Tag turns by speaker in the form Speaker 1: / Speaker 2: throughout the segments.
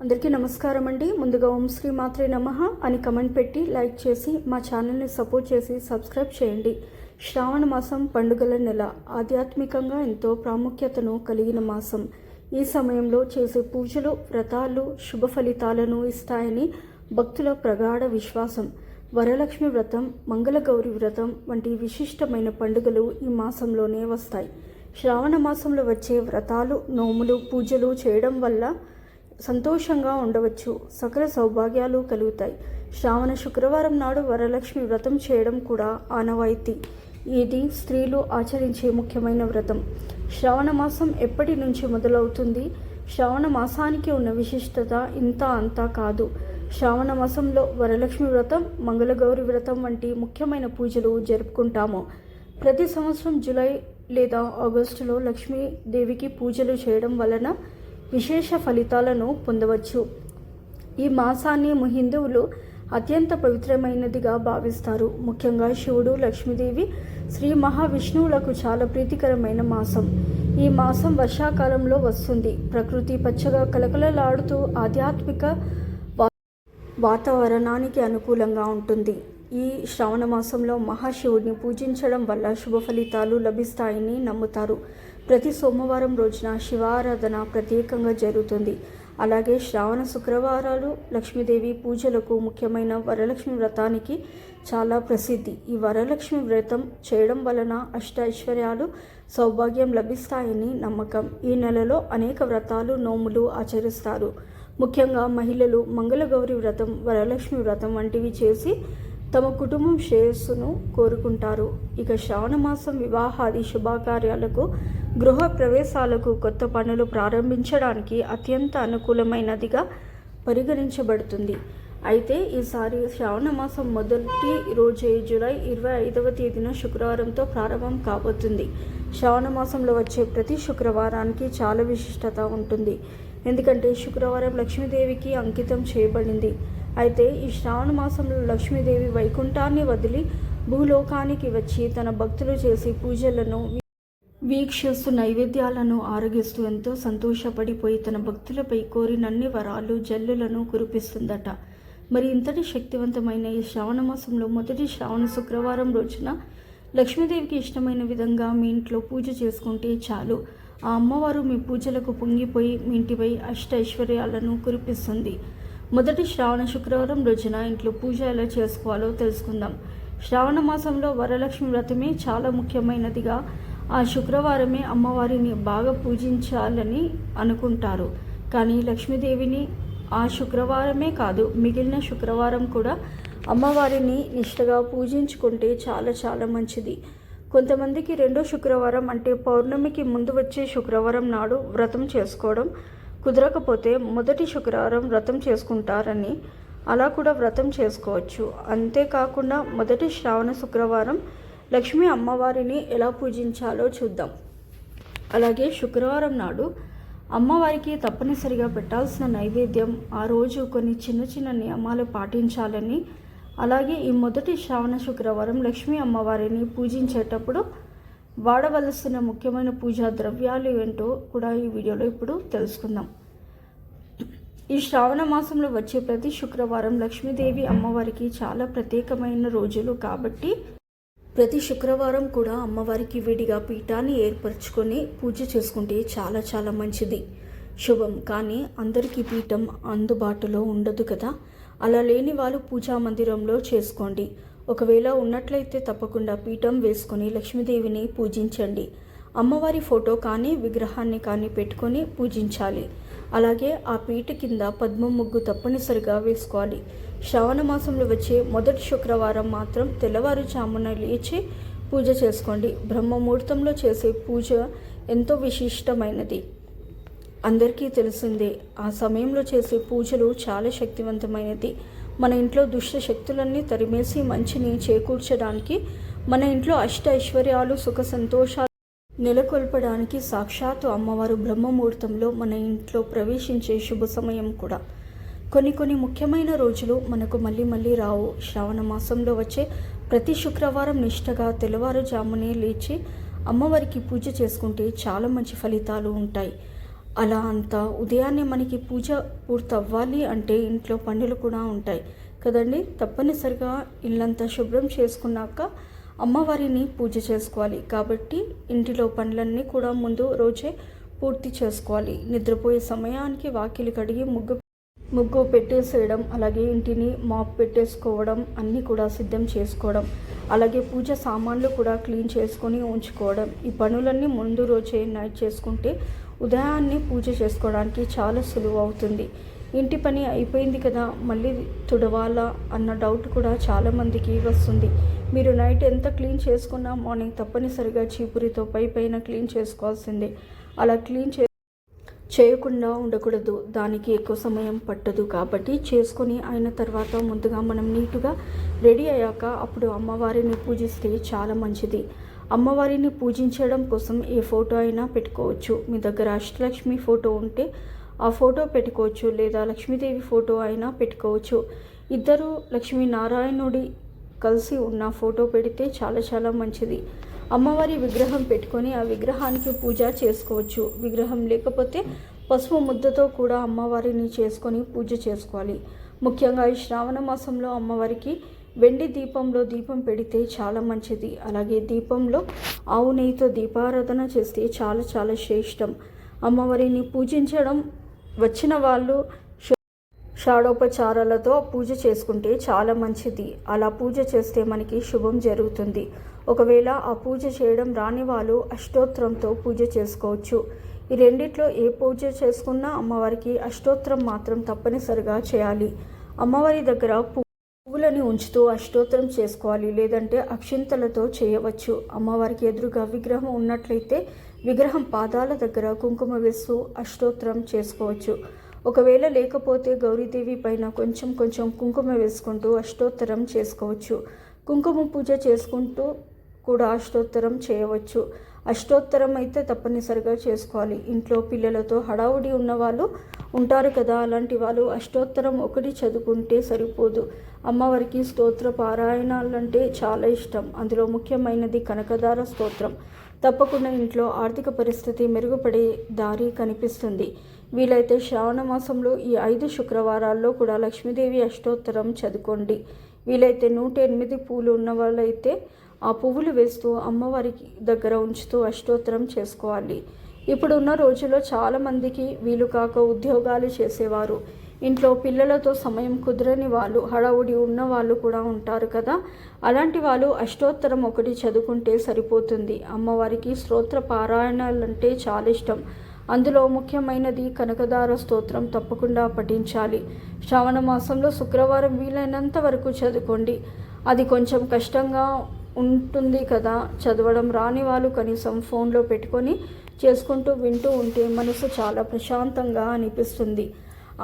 Speaker 1: అందరికీ నమస్కారం అండి. ముందుగా ఓం శ్రీ మాత్రే నమః అని కమెంట్ పెట్టి లైక్ చేసి మా ఛానల్ని సపోర్ట్ చేసి సబ్స్క్రైబ్ చేయండి. శ్రావణ మాసం పండుగల నెల ఆధ్యాత్మికంగా ఎంతో ప్రాముఖ్యతను కలిగిన మాసం. ఈ సమయంలో చేసే పూజలు వ్రతాలు శుభ ఫలితాలను ఇస్తాయని భక్తుల ప్రగాఢ విశ్వాసం. వరలక్ష్మి వ్రతం, మంగళగౌరి వ్రతం వంటి విశిష్టమైన పండుగలు ఈ మాసంలోనే వస్తాయి. శ్రావణ మాసంలో వచ్చే వ్రతాలు, నోములు, పూజలు చేయడం వల్ల సంతోషంగా ఉండవచ్చు, సకల సౌభాగ్యాలు కలుగుతాయి. శ్రావణ శుక్రవారం నాడు వరలక్ష్మి వ్రతం చేయడం కూడా ఆనవాయితీ. ఇది స్త్రీలు ఆచరించే ముఖ్యమైన వ్రతం. శ్రావణ మాసం ఎప్పటి నుంచి మొదలవుతుంది? శ్రావణ మాసానికి ఉన్న విశిష్టత ఇంత అంతా కాదు. శ్రావణ మాసంలో వరలక్ష్మి వ్రతం, మంగళగౌరి వ్రతం వంటి ముఖ్యమైన పూజలు జరుపుకుంటాము. ప్రతి సంవత్సరం జూలై లేదా ఆగస్టులో లక్ష్మీదేవికి పూజలు చేయడం వలన విశేష ఫలితాలను పొందవచ్చు. ఈ మాసాన్ని హిందువులు అత్యంత పవిత్రమైనదిగా భావిస్తారు. ముఖ్యంగా శివుడు, లక్ష్మీదేవి, శ్రీ మహావిష్ణువులకు చాలా ప్రీతికరమైన మాసం. ఈ మాసం వర్షాకాలంలో వస్తుంది. ప్రకృతి పచ్చగా కలకలలాడుతూ ఆధ్యాత్మిక వాతావరణానికి అనుకూలంగా ఉంటుంది. ఈ శ్రావణ మాసంలో మహాశివుడిని పూజించడం వల్ల శుభ ఫలితాలు లభిస్తాయని నమ్ముతారు. ప్రతి సోమవారం రోజున శివారాధన ప్రత్యేకంగా జరుగుతుంది. అలాగే శ్రావణ శుక్రవారాలు లక్ష్మీదేవి పూజలకు, ముఖ్యమైన వరలక్ష్మి వ్రతానికి చాలా ప్రసిద్ధి. ఈ వరలక్ష్మి వ్రతం చేయడం వలన అష్ట ఐశ్వర్యాలు, సౌభాగ్యం లభిస్తాయని నమ్మకం. ఈ నెలలో అనేక వ్రతాలు, నోములు ఆచరిస్తారు. ముఖ్యంగా మహిళలు మంగళగౌరి వ్రతం, వరలక్ష్మి వ్రతం వంటివి చేసి తమ కుటుంబం శ్రేయస్సును కోరుకుంటారు. ఇక శ్రావణ మాసం వివాహాది శుభకార్యాలకు, గృహ ప్రవేశాలకు, కొత్త పనులు ప్రారంభించడానికి అత్యంత అనుకూలమైనదిగా పరిగణించబడుతుంది. అయితే ఈసారి శ్రావణ మాసం మొదటి రోజే జూలై 25వ తేదీన శుక్రవారంతో ప్రారంభం కాబోతుంది. శ్రావణ మాసంలో వచ్చే ప్రతి శుక్రవారానికి చాలా విశిష్టత ఉంటుంది. ఎందుకంటే శుక్రవారం లక్ష్మీదేవికి అంకితం చేయబడింది. అయితే ఈ శ్రావణ మాసంలో లక్ష్మీదేవి వైకుంఠాన్ని వదిలి భూలోకానికి వచ్చి తన భక్తులు చేసి పూజలను వీక్షిస్తూ నైవేద్యాలను ఆరగిస్తూ ఎంతో సంతోషపడిపోయి తన భక్తులపై కోరినన్ని వరాలు, జల్లులను కురిపిస్తుందట. మరి ఇంతటి శక్తివంతమైన ఈ శ్రావణ మాసంలో మొదటి శ్రావణ శుక్రవారం రోజున లక్ష్మీదేవికి ఇష్టమైన విధంగా మీ ఇంట్లో పూజ చేసుకుంటే చాలు. ఆ అమ్మవారు మీ పూజలకు పొంగిపోయి మీ ఇంటిపై అష్ట ఐశ్వర్యాలను కురిపిస్తుంది. మొదటి శ్రావణ శుక్రవారం రోజున ఇంట్లో పూజ ఎలా చేసుకోవాలో తెలుసుకుందాం. శ్రావణ మాసంలో వరలక్ష్మి వ్రతమే చాలా ముఖ్యమైనదిగా, ఆ శుక్రవారమే అమ్మవారిని బాగా పూజించాలని అనుకుంటారు. కానీ లక్ష్మీదేవిని ఆ శుక్రవారమే కాదు, మిగిలిన శుక్రవారం కూడా అమ్మవారిని నిష్ఠగా పూజించుకుంటే చాలా చాలా మంచిది. కొంతమందికి రెండో శుక్రవారం అంటే పౌర్ణమికి ముందు వచ్చే శుక్రవారం నాడు వ్రతం చేసుకోవడం కుదరకపోతే మొదటి శుక్రవారం వ్రతం చేసుకుంటారని, అలా కూడా వ్రతం చేసుకోవచ్చు. అంతేకాకుండా మొదటి శ్రావణ శుక్రవారం లక్ష్మీ అమ్మవారిని ఎలా పూజించాలో చూద్దాం. అలాగే శుక్రవారం నాడు అమ్మవారికి తప్పనిసరిగా పెట్టాల్సిన నైవేద్యం, ఆ రోజు కొన్ని చిన్న చిన్న నియమాలు పాటించాలని, అలాగే ఈ మొదటి శ్రావణ శుక్రవారం లక్ష్మీ అమ్మవారిని పూజించేటప్పుడు వాడవలసిన ముఖ్యమైన పూజా ద్రవ్యాలు ఏంటో కూడా ఈ వీడియోలో ఇప్పుడు తెలుసుకుందాం. ఈ శ్రావణ మాసంలో వచ్చే ప్రతి శుక్రవారం లక్ష్మీదేవి అమ్మవారికి చాలా ప్రత్యేకమైన రోజులు కాబట్టి ప్రతి శుక్రవారం కూడా అమ్మవారికి విడిగా పీఠాన్ని ఏర్పరచుకొని పూజ చేసుకుంటే చాలా చాలా మంచిది, శుభం. కానీ అందరికీ పీఠం అందుబాటులో ఉండదు కదా. అలా లేని వాళ్ళు పూజా మందిరంలో చేసుకోండి. ఒకవేళ ఉన్నట్లయితే తప్పకుండా పీఠం వేసుకొని లక్ష్మీదేవిని పూజించండి. అమ్మవారి ఫోటో కానీ విగ్రహాన్ని కానీ పెట్టుకొని పూజించాలి. అలాగే ఆ పీట కింద పద్మం ముగ్గు తప్పనిసరిగా వేసుకోవాలి. శ్రావణ మాసంలో వచ్చే మొదటి శుక్రవారం మాత్రం తెల్లవారుజామున లేచి పూజ చేసుకోండి. బ్రహ్మ ముహూర్తంలో చేసే పూజ ఎంతో విశిష్టమైనది, అందరికీ తెలిసిందే. ఆ సమయంలో చేసే పూజలు చాలా శక్తివంతమైనది. మన ఇంట్లో దుష్ట శక్తులన్నీ తరిమేసి మంచిని చేకూర్చడానికి, మన ఇంట్లో అష్ట ఐశ్వర్యాలు, సుఖ సంతోషాలు నెలకొల్పడానికి సాక్షాత్తు అమ్మవారు బ్రహ్మముహూర్తంలో మన ఇంట్లో ప్రవేశించే శుభ సమయం కూడా. కొన్ని ముఖ్యమైన రోజులు మనకు మళ్ళీ రావు. శ్రావణ మాసంలో వచ్చే ప్రతి శుక్రవారం నిష్ఠగా తెల్లవారుజామునే లేచి అమ్మవారికి పూజ చేసుకుంటే చాలా మంచి ఫలితాలు ఉంటాయి. అలా అంతా ఉదయాన్నే మనకి పూజ పూర్తవ్వాలి అంటే ఇంట్లో పనులు కూడా ఉంటాయి కదండి. తప్పనిసరిగా ఇల్లంతా శుభ్రం చేసుకున్నాక అమ్మవారిని పూజ చేసుకోవాలి. కాబట్టి ఇంటిలో పనులన్నీ కూడా ముందు రోజే పూర్తి చేసుకోవాలి. నిద్రపోయే సమయానికి వాకిలి కడిగి ముగ్గు పెట్టేసేయడం, అలాగే ఇంటిని మాప్ పెట్టేసుకోవడం, అన్నీ కూడా సిద్ధం చేసుకోవడం, అలాగే పూజ సామాన్లు కూడా క్లీన్ చేసుకొని ఉంచుకోవడం. ఈ పనులన్నీ ముందు రోజే నైట్ చేసుకుంటే ఉదయాన్నే పూజ చేసుకోవడానికి చాలా సులువు అవుతుంది. ఇంటి పని అయిపోయింది కదా, మళ్ళీ తుడవాలా అన్న డౌట్ కూడా చాలామందికి వస్తుంది. మీరు నైట్ ఎంత క్లీన్ చేసుకున్నా మార్నింగ్ తప్పనిసరిగా చీపురితో పైన క్లీన్ చేసుకోవాల్సిందే. అలా క్లీన్ చేయకుండా ఉండకూడదు. దానికి ఎక్కువ సమయం పట్టదు. కాబట్టి చేసుకొని అయిన తర్వాత ముందుగా మనం నీట్గా రెడీ అయ్యాక అప్పుడు అమ్మవారిని పూజిస్తే చాలా మంచిది. అమ్మవారిని పూజించడం కోసం ఏ ఫోటో అయినా పెట్టుకోవచ్చు. మీ దగ్గర అష్టలక్ష్మి ఫోటో ఉంటే ఆ ఫోటో పెట్టుకోవచ్చు, లేదా లక్ష్మీదేవి ఫోటో అయినా పెట్టుకోవచ్చు. ఇద్దరు లక్ష్మీనారాయణుడి కలిసి ఉన్న ఫోటో పెడితే చాలా మంచిది. అమ్మవారి విగ్రహం పెట్టుకొని ఆ విగ్రహానికి పూజ చేసుకోవచ్చు. విగ్రహం లేకపోతే పసుపు ముద్దతో కూడా అమ్మవారిని చేసుకొని పూజ చేసుకోవాలి. ముఖ్యంగా ఈ శ్రావణ మాసంలో అమ్మవారికి వెండి దీపంలో దీపం పెడితే చాలా మంచిది. అలాగే దీపంలో ఆవు నెయ్యితో దీపారాధన చేస్తే చాలా శ్రేష్టం. అమ్మవారిని పూజించడం వచ్చిన వాళ్ళు షాడోపచారాలతో పూజ చేసుకుంటే చాలా మంచిది. అలా పూజ చేస్తే మనకి శుభం జరుగుతుంది. ఒకవేళ ఆ పూజ చేయడం రాని వాళ్ళు అష్టోత్తరంతో పూజ చేసుకోవచ్చు. ఈ రెండిట్లో ఏ పూజ చేసుకున్నా అమ్మవారికి అష్టోత్తరం మాత్రం తప్పనిసరిగా చేయాలి. అమ్మవారి దగ్గర పువ్వులని ఉంచుతూ అష్టోత్తరం చేసుకోవాలి, లేదంటే అక్షింతలతో చేయవచ్చు. అమ్మవారికి ఎదురుగా విగ్రహం ఉన్నట్లయితే విగ్రహం పాదాల దగ్గర కుంకుమ వేస్తూ అష్టోత్తరం చేసుకోవచ్చు. ఒకవేళ లేకపోతే గౌరీదేవి పైన కొంచెం కుంకుమ వేసుకుంటూ అష్టోత్తరం చేసుకోవచ్చు. కుంకుమ పూజ చేసుకుంటూ కూడా అష్టోత్తరం చేయవచ్చు. అష్టోత్తరం అయితే తప్పనిసరిగా చేసుకోవాలి. ఇంట్లో పిల్లలతో హడావుడి ఉన్నవాళ్ళు ఉంటారు కదా, అలాంటి వాళ్ళు అష్టోత్తరం ఒకటి చదువుకుంటే సరిపోదు. అమ్మవారికి స్తోత్ర పారాయణాలంటే చాలా ఇష్టం. అందులో ముఖ్యమైనది కనకదార స్తోత్రం. తప్పకుండా ఇంట్లో ఆర్థిక పరిస్థితి మెరుగుపడే దారి కనిపిస్తుంది. వీలైతే శ్రావణ మాసంలో ఈ 5 శుక్రవారాల్లో కూడా లక్ష్మీదేవి అష్టోత్తరం చదువుకోండి. వీలైతే 108 పూలు ఉన్న వాళ్ళైతే ఆ పువ్వులు వేస్తూ అమ్మవారికి దగ్గర ఉంచుతూ అష్టోత్తరం చేసుకోవాలి. ఇప్పుడున్న రోజుల్లో చాలామందికి వీలు కాక ఉద్యోగాలు చేసేవారు, ఇంట్లో పిల్లలతో సమయం కుదరని వాళ్ళు, హడావుడి ఉన్న వాళ్ళు కూడా ఉంటారు కదా. అలాంటి వాళ్ళు అష్టోత్తరం ఒకటి చదువుకుంటే సరిపోతుంది. అమ్మవారికి స్తోత్ర పారాయణాలంటే చాలా ఇష్టం. అందులో ముఖ్యమైనది కనకదార స్తోత్రం తప్పకుండా పఠించాలి. శ్రావణ మాసంలో శుక్రవారం వీలైనంత వరకు చదువుకోండి. అది కొంచెం కష్టంగా ఉంటుంది కదా, చదవడం రాని వాళ్ళు కనీసం ఫోన్లో పెట్టుకొని చేసుకుంటూ వింటూ ఉంటే మనసు చాలా ప్రశాంతంగా అనిపిస్తుంది.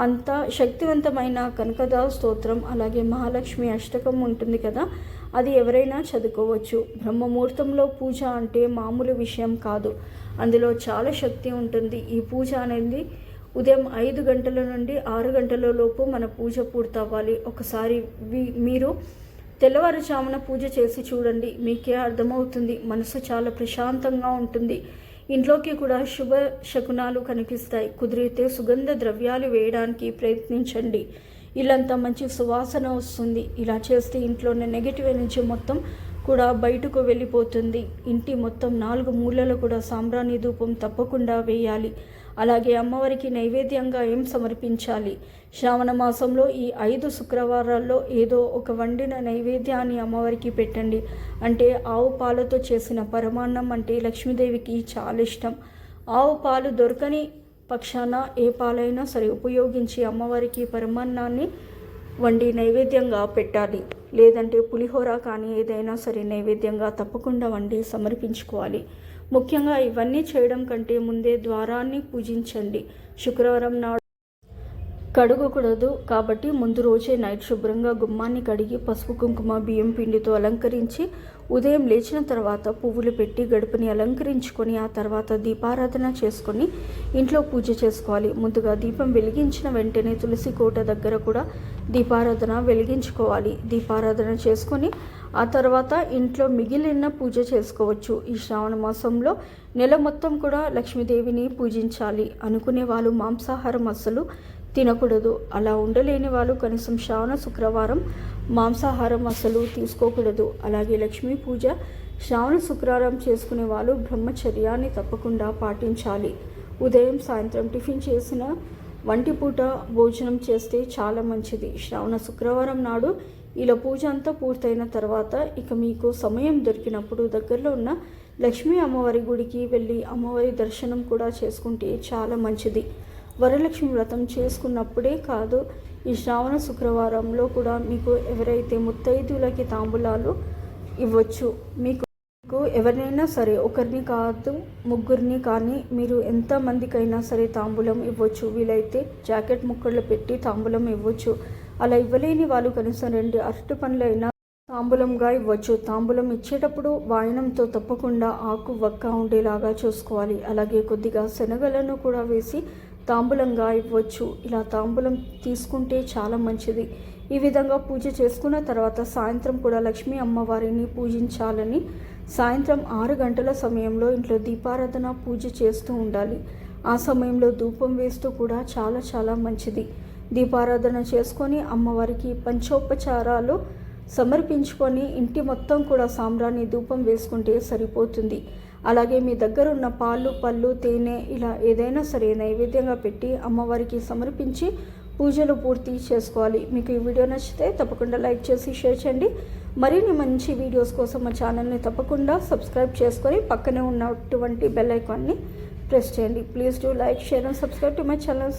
Speaker 1: అంత శక్తివంతమైన కనకదార స్తోత్రం, అలాగే మహాలక్ష్మి అష్టకం ఉంటుంది కదా, అది ఎవరైనా చదువుకోవచ్చు. బ్రహ్మముహూర్తంలో పూజ అంటే మామూలు విషయం కాదు. అందులో చాలా శక్తి ఉంటుంది. ఈ పూజ అనేది ఉదయం 5 గంటల నుండి 6 గంటల లోపు మన పూజ పూర్తవ్వాలి. ఒకసారి మీరు తెల్లవారుజామున పూజ చేసి చూడండి, మీకే అర్థమవుతుంది. మనసు చాలా ప్రశాంతంగా ఉంటుంది. ఇంట్లోకి కూడా శుభ శకునాలు కనిపిస్తాయి. కుదిరితే సుగంధ ద్రవ్యాలు వేయడానికి ప్రయత్నించండి. ఇల్లంతా మంచి సువాసన వస్తుంది. ఇలా చేస్తే ఇంట్లోనే నెగిటివ్ ఎనర్జీ మొత్తం కూడా బయటకు వెళ్ళిపోతుంది. ఇంటి మొత్తం 4 మూలలు కూడా సాంబ్రాణి ధూపం తప్పకుండా వేయాలి. అలాగే అమ్మవారికి నైవేద్యంగా ఏం సమర్పించాలి? శ్రావణ మాసంలో ఈ 5 శుక్రవారాల్లో ఏదో ఒక వండిన నైవేద్యాన్ని అమ్మవారికి పెట్టండి. అంటే ఆవు పాలతో చేసిన పరమాన్నం అంటే లక్ష్మీదేవికి చాలా ఇష్టం. ఆవు పాలు దొరకని పక్షాన ఏ పాలైనా సరే ఉపయోగించి అమ్మవారికి పరమాన్నాన్ని వండి నైవేద్యంగా పెట్టాలి. లేదంటే పులిహోర కానీ ఏదైనా సరే నైవేద్యంగా తప్పకుండా వండి సమర్పించుకోవాలి. ముఖ్యంగా ఇవన్నీ చేయడం కంటే ముందే ద్వారాన్ని పూజించండి. శుక్రవారం నాడు కడగకూడదు కాబట్టి ముందు రోజే నైట్ శుభ్రంగా గుమ్మాన్ని కడిగి పసుపు కుంకుమ బియ్యం పిండితో అలంకరించి ఉదయం లేచిన తర్వాత పువ్వులు పెట్టి గడపని అలంకరించుకొని ఆ తర్వాత దీపారాధన చేసుకొని ఇంట్లో పూజ చేసుకోవాలి. ముందుగా దీపం వెలిగించిన వెంటనే తులసి కోట దగ్గర కూడా దీపారాధన వెలిగించుకోవాలి. దీపారాధన చేసుకొని ఆ తర్వాత ఇంట్లో మిగిలిన పూజ చేసుకోవచ్చు. ఈ శ్రావణ మాసంలో నెల మొత్తం కూడా లక్ష్మీదేవిని పూజించాలి. అనుకునే వాళ్ళు మాంసాహారం అస్సలు తినకూడదు. అలా ఉండలేని వాళ్ళు కనీసం శ్రావణ శుక్రవారం మాంసాహారం అసలు తీసుకోకూడదు. అలాగే లక్ష్మీ పూజ శ్రావణ శుక్రవారం చేసుకునే వాళ్ళు బ్రహ్మచర్యాన్ని తప్పకుండా పాటించాలి. ఉదయం సాయంత్రం టిఫిన్ చేసిన వంటిపూట భోజనం చేస్తే చాలా మంచిది. శ్రావణ శుక్రవారం నాడు ఇలా పూజ అంతా పూర్తయిన తర్వాత ఇక మీకు సమయం దొరికినప్పుడు దగ్గరలో ఉన్న లక్ష్మీ అమ్మవారి గుడికి వెళ్ళి అమ్మవారి దర్శనం కూడా చేసుకుంటే చాలా మంచిది. వరలక్ష్మి వ్రతం చేసుకున్నప్పుడే కాదు, ఈ శ్రావణ శుక్రవారంలో కూడా మీకు ఎవరైతే ముత్తైదులకి తాంబూలాలు ఇవ్వచ్చు. మీకు ఎవరినైనా సరే, ఒకరిని కాదు ముగ్గురిని కానీ మీరు ఎంతమందికైనా సరే తాంబూలం ఇవ్వచ్చు. వీలైతే జాకెట్ ముక్కళ్ళు పెట్టి తాంబూలం ఇవ్వచ్చు. అలా ఇవ్వలేని వాళ్ళు కనీసం 2 అరటి పండ్లైనా తాంబూలంగా ఇవ్వచ్చు. తాంబూలం ఇచ్చేటప్పుడు వాయనంతో తప్పకుండా ఆకు వక్క ఉండేలాగా చూసుకోవాలి. అలాగే కొద్దిగా శనగలను కూడా వేసి తాంబూలంగా ఇవ్వచ్చు. ఇలా తాంబూలం తీసుకుంటే చాలా మంచిది. ఈ విధంగా పూజ చేసుకున్న తర్వాత సాయంత్రం కూడా లక్ష్మీ అమ్మవారిని పూజించాలని సాయంత్రం 6 గంటల సమయంలో ఇంట్లో దీపారాధన పూజ చేస్తూ ఉండాలి. ఆ సమయంలో ధూపం వేస్తూ కూడా చాలా చాలా మంచిది. దీపారాధన చేసుకొని అమ్మవారికి పంచోపచారాలు సమర్పించుకొని ఇంటి మొత్తం కూడా సాంబ్రాణి ధూపం వేసుకుంటే సరిపోతుంది. అలాగే మీ దగ్గర ఉన్న పాలు పళ్ళు తేనె ఇలా ఏదైనా సరే నైవేద్యంగా పెట్టి అమ్మవారికి సమర్పించి పూజలు పూర్తి చేసుకోవాలి. మీకు ఈ వీడియో నచ్చితే తప్పకుండా లైక్ చేసి షేర్ చేయండి. మరిన్ని మంచి వీడియోస్ కోసం మా ఛానల్ని తప్పకుండా సబ్స్క్రైబ్ చేసుకొని పక్కనే ఉన్నటువంటి బెల్ ఐకాన్ని ప్రెస్ చేయండి. Please do like share and subscribe to my channel.